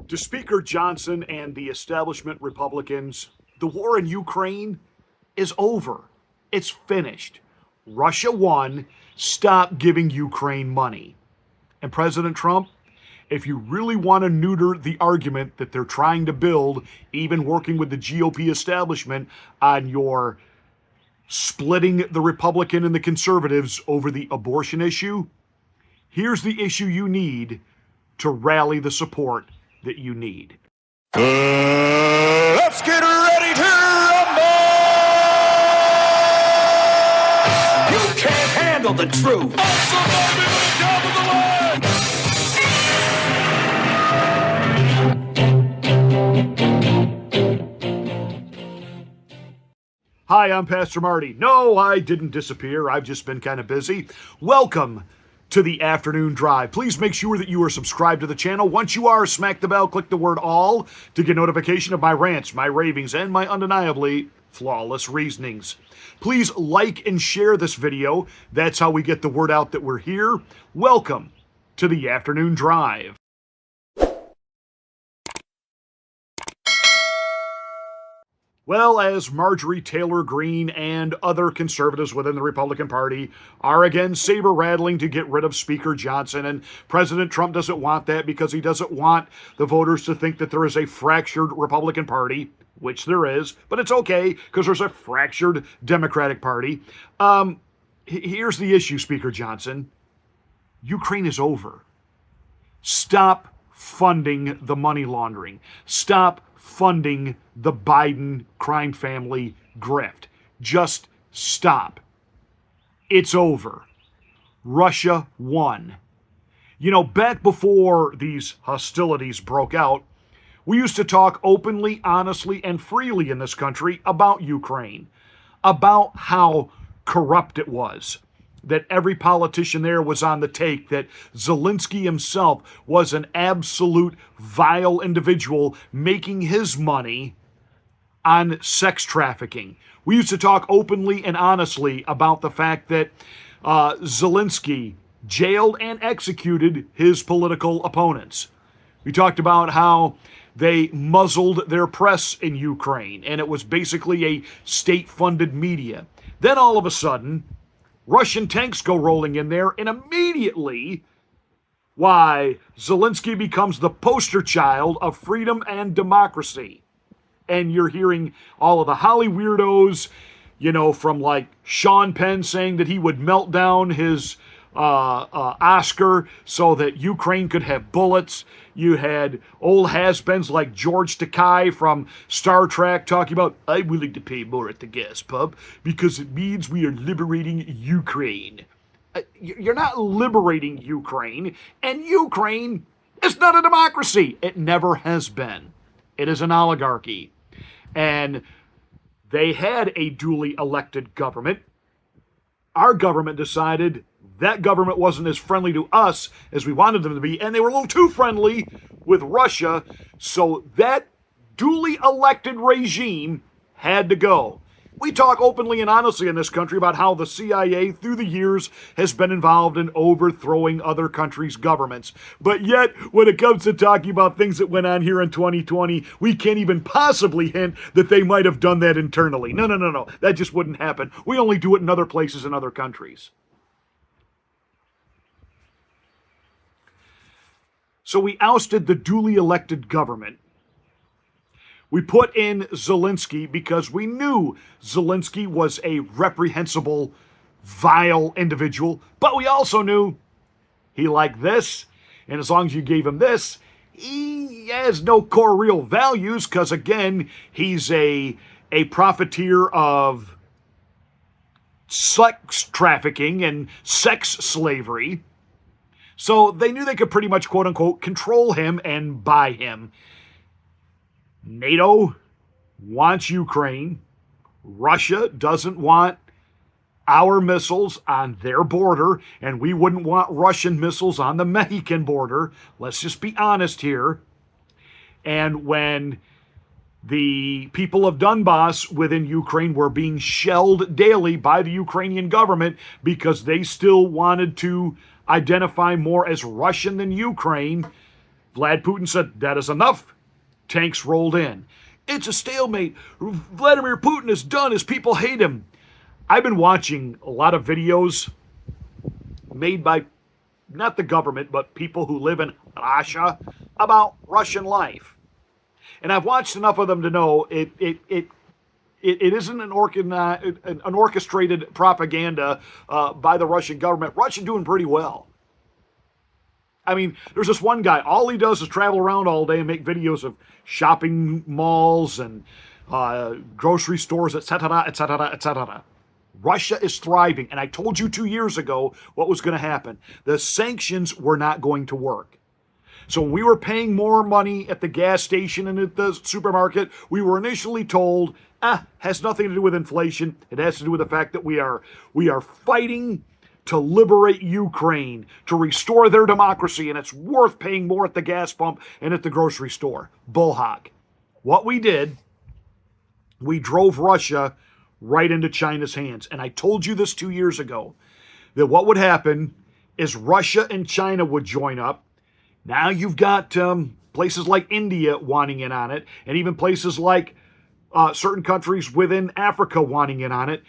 To Speaker Johnson and the establishment Republicans, the war in Ukraine is over. It's finished. Russia won. Stop giving Ukraine money. And President Trump, if you really want to neuter the argument that they're trying to build, even working with the GOP establishment on your splitting the Republican and the conservatives over the abortion issue, here's the issue you need to rally the support that you need. Let's get ready to rumble! You can't handle the truth. Hi, I'm Pastor Marty. No, I didn't disappear. I've just been kind of busy. Welcome to the afternoon drive. Please make sure that you are subscribed to the channel. Once you are, smack the bell, click the word all to get notification of my rants, my ravings, and my undeniably flawless reasonings. Please like and share this video. That's how we get the word out that we're here. Welcome to the afternoon drive. Well, as Marjorie Taylor Greene and other conservatives within the Republican Party are again saber-rattling to get rid of Speaker Johnson, and President Trump doesn't want that because he doesn't want the voters to think that there is a fractured Republican Party, which there is, but it's okay because there's a fractured Democratic Party. Here's the issue, Speaker Johnson. Ukraine is over. Stop funding the money laundering. Stop funding the Biden crime family grift. Just stop. It's over. Russia won. You know, back before these hostilities broke out, we used to talk openly, honestly, and freely in this country about Ukraine, about how corrupt it was, that every politician there was on the take, that Zelensky himself was an absolute vile individual making his money on sex trafficking. We used to talk openly and honestly about the fact that Zelensky jailed and executed his political opponents. We talked about how they muzzled their press in Ukraine, and it was basically a state-funded media. Then all of a sudden, Russian tanks go rolling in there, and immediately, why, Zelensky becomes the poster child of freedom and democracy. And you're hearing all of the Holly weirdos, you know, from like Sean Penn saying that he would melt down his Oscar so that Ukraine could have bullets. You had old has-beens like George Takei from Star Trek talking about, I'm willing to pay more at the gas pump because it means we are liberating Ukraine. You're not liberating Ukraine, and Ukraine is not a democracy. It never has been. It is an oligarchy. And they had a duly elected government. Our government decided that government wasn't as friendly to us as we wanted them to be, and they were a little too friendly with Russia, so that duly elected regime had to go. We talk openly and honestly in this country about how the CIA through the years has been involved in overthrowing other countries' governments. But yet, when it comes to talking about things that went on here in 2020, we can't even possibly hint that they might have done that internally. No. That just wouldn't happen. We only do it in other places in other countries. So we ousted the duly elected government. We put in Zelensky because we knew Zelensky was a reprehensible, vile individual, but we also knew he liked this, and as long as you gave him this, he has no core real values because, again, he's a profiteer of sex trafficking and sex slavery. So they knew they could pretty much, quote-unquote, control him and buy him. NATO wants Ukraine. Russia doesn't want our missiles on their border, and we wouldn't want Russian missiles on the Mexican border. Let's just be honest here. And when the people of Donbass within Ukraine were being shelled daily by the Ukrainian government because they still wanted to identify more as Russian than Ukraine, Vlad Putin said, that is enough. Tanks rolled in. It's a stalemate. Vladimir Putin is done. His people hate him. I've been watching a lot of videos made by not the government, but people who live in Russia about Russian life. And I've watched enough of them to know it isn't an orchestrated propaganda by the Russian government. Russia's doing pretty well. I mean, there's this one guy, all he does is travel around all day and make videos of shopping malls and grocery stores, etc., etc., etc. Russia is thriving, and I told you 2 years ago what was going to happen. The sanctions were not going to work. So when we were paying more money at the gas station and at the supermarket, we were initially told, has nothing to do with inflation. It has to do with the fact that we are fighting to liberate Ukraine, to restore their democracy, and it's worth paying more at the gas pump and at the grocery store. Bullhog. What we did, we drove Russia right into China's hands. And I told you this 2 years ago, that what would happen is Russia and China would join up. Now you've got places like India wanting in on it, and even places like certain countries within Africa wanting in on it.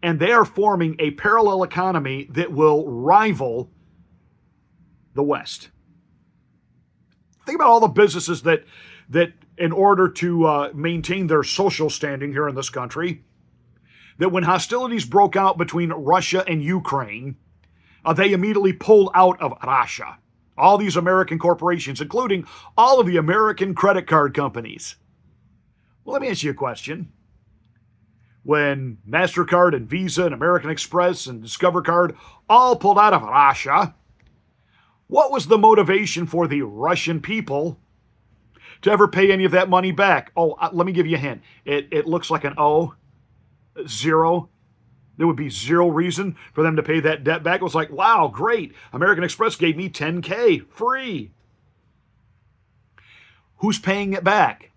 And they are forming a parallel economy that will rival the West. Think about all the businesses that in order to maintain their social standing here in this country, that when hostilities broke out between Russia and Ukraine, they immediately pulled out of Russia. All these American corporations, including all of the American credit card companies. Well, let me ask you a question. When MasterCard and Visa and American Express and Discover Card all pulled out of Russia, what was the motivation for the Russian people to ever pay any of that money back? Oh, let me give you a hint. It looks like an O, zero. There would be zero reason for them to pay that debt back. It was like, wow, great. American Express gave me $10K free. Who's paying it back?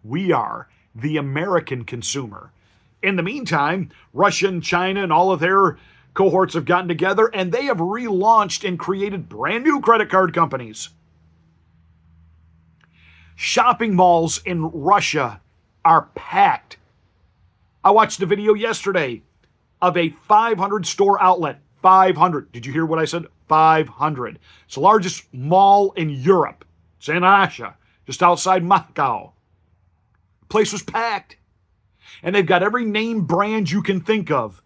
We are, the American consumer. In the meantime, Russia and China and all of their cohorts have gotten together and they have relaunched and created brand new credit card companies. Shopping malls in Russia are packed. I watched a video yesterday of a 500 store outlet. 500. Did you hear what I said? 500. It's the largest mall in Europe. It's in Russia, just outside Moscow. The place was packed. And they've got every name brand you can think of.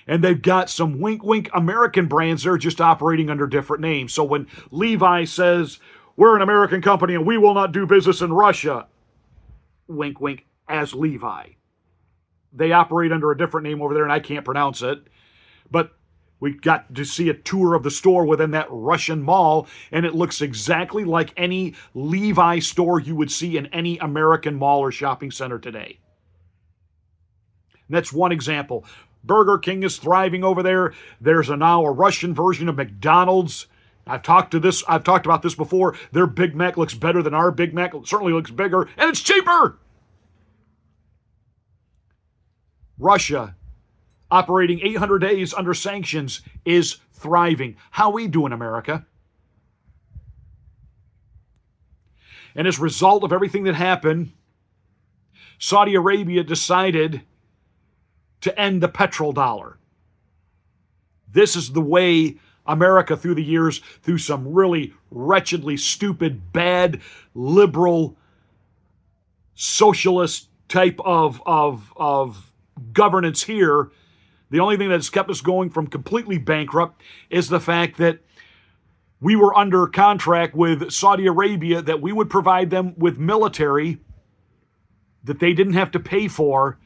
And they've got some wink-wink American brands that are just operating under different names. So when Levi says, we're an American company and we will not do business in Russia, wink-wink, as Levi. They operate under a different name over there, and I can't pronounce it. But we got to see a tour of the store within that Russian mall, and it looks exactly like any Levi store you would see in any American mall or shopping center today. And that's one example. Burger King is thriving over there. There's now a Russian version of McDonald's. I've talked about this before. Their Big Mac looks better than our Big Mac. It certainly looks bigger, and it's cheaper. Russia, operating 800 days under sanctions, is thriving. How we doing, America? And as a result of everything that happened, Saudi Arabia decided to end the petrodollar. This is the way America through the years, through some really wretchedly stupid, bad, liberal, socialist type of governance here, the only thing that's kept us going from completely bankrupt is the fact that we were under contract with Saudi Arabia that we would provide them with military that they didn't have to pay for,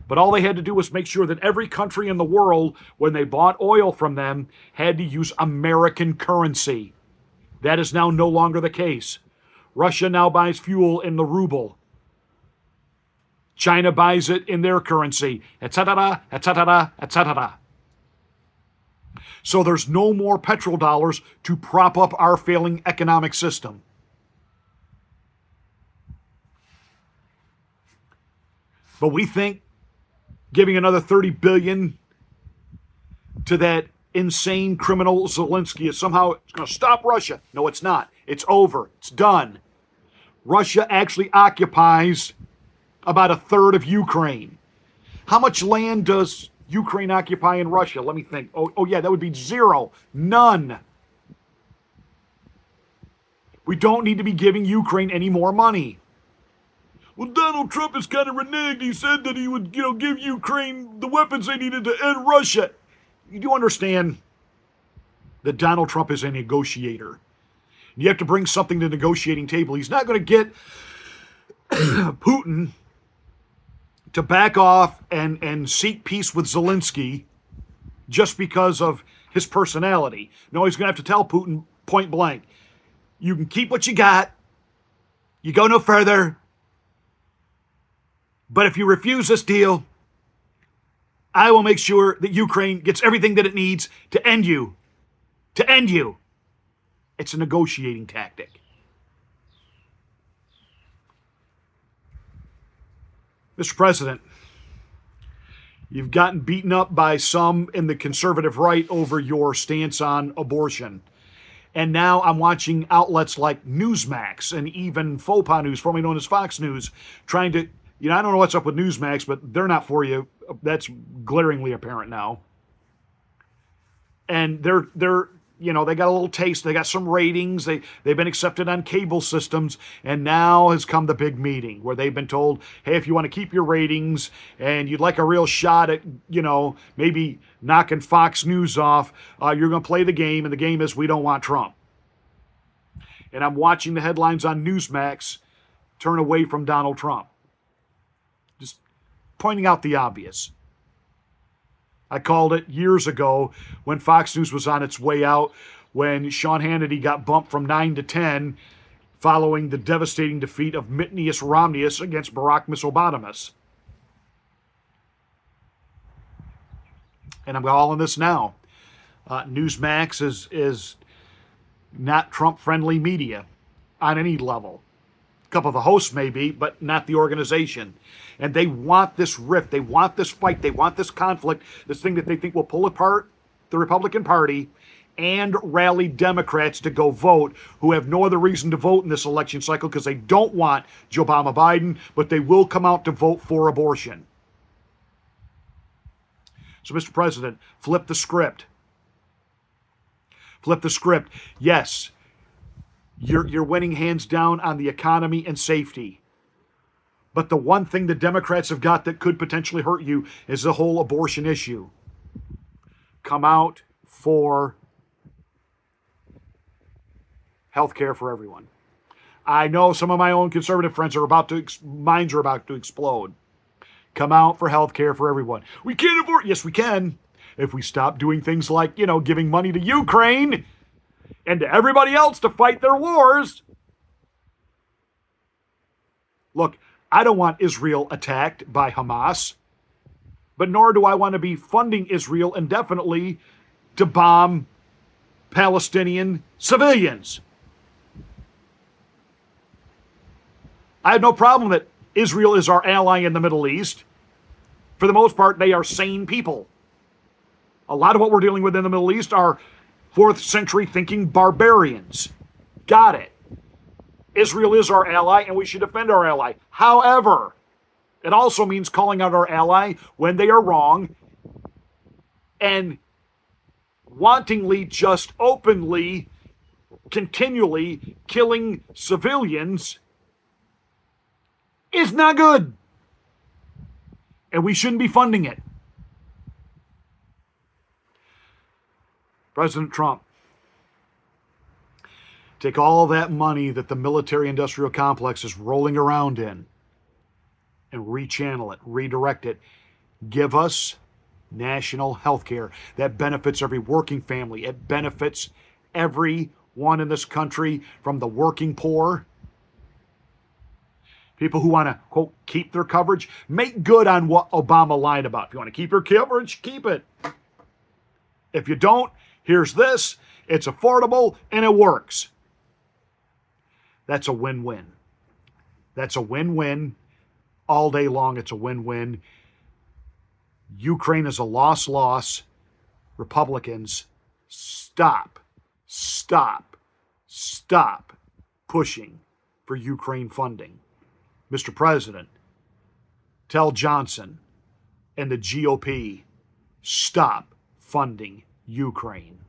but all they had to do was make sure that every country in the world, when they bought oil from them, had to use American currency. That is now no longer the case. Russia now buys fuel in the ruble. China buys it in their currency, etc., etc., etc. So there's no more petrodollars to prop up our failing economic system. But we think giving another $30 billion to that insane criminal Zelensky is somehow going to stop Russia. No, it's not. It's over. It's done. Russia actually occupies about a third of Ukraine. How much land does Ukraine occupy in Russia? Let me think. Oh yeah, that would be zero. None. We don't need to be giving Ukraine any more money. Well, Donald Trump is kind of reneged. He said that he would, give Ukraine the weapons they needed to end Russia. You do understand that Donald Trump is a negotiator. You have to bring something to the negotiating table. He's not going to get Putin to back off and seek peace with Zelensky just because of his personality. No, he's going to have to tell Putin point blank, you can keep what you got. You go no further. But if you refuse this deal, I will make sure that Ukraine gets everything that it needs to end you. To end you. It's a negotiating tactic. Mr. President, you've gotten beaten up by some in the conservative right over your stance on abortion. And now I'm watching outlets like Newsmax and even Faux Pas News, formerly known as Fox News, trying to, I don't know what's up with Newsmax, but they're not for you. That's glaringly apparent now. And they're they got a little taste. They got some ratings. They've been accepted on cable systems. And now has come the big meeting where they've been told, hey, if you want to keep your ratings and you'd like a real shot at, maybe knocking Fox News off, you're going to play the game. And the game is we don't want Trump. And I'm watching the headlines on Newsmax turn away from Donald Trump. Just pointing out the obvious. I called it years ago when Fox News was on its way out, when Sean Hannity got bumped from 9 to 10 following the devastating defeat of Mitnius Romneyus against Barack Obama. And I'm calling this now. Newsmax is not Trump-friendly media on any level. A couple of the hosts may be, but not the organization. And they want this rift. They want this fight. They want this conflict, this thing that they think will pull apart the Republican Party and rally Democrats to go vote who have no other reason to vote in this election cycle because they don't want Joe Biden, but they will come out to vote for abortion. So, Mr. President, flip the script. Flip the script. Yes, you're winning hands down on the economy and safety. But the one thing the Democrats have got that could potentially hurt you is the whole abortion issue. Come out for health care for everyone. I know some of my own conservative friends minds are about to explode. Come out for health care for everyone. We can't afford. Yes, we can. If we stop doing things like, giving money to Ukraine and to everybody else to fight their wars. Look, I don't want Israel attacked by Hamas, but nor do I want to be funding Israel indefinitely to bomb Palestinian civilians. I have no problem that Israel is our ally in the Middle East. For the most part, they are sane people. A lot of what we're dealing with in the Middle East are 4th century thinking barbarians. Got it. Israel is our ally, and we should defend our ally. However, it also means calling out our ally when they are wrong and wantingly, just openly, continually killing civilians is not good. And we shouldn't be funding it. President Trump, take all that money that the military-industrial complex is rolling around in and rechannel it, redirect it. Give us national health care that benefits every working family. It benefits everyone in this country, from the working poor, people who want to, quote, keep their coverage. Make good on what Obama lied about. If you want to keep your coverage, keep it. If you don't, here's this. It's affordable and it works. That's a win-win. That's a win-win. All day long, it's a win-win. Ukraine is a loss-loss. Republicans, stop stop pushing for Ukraine funding. Mr. President, tell Johnson and the GOP, stop funding Ukraine.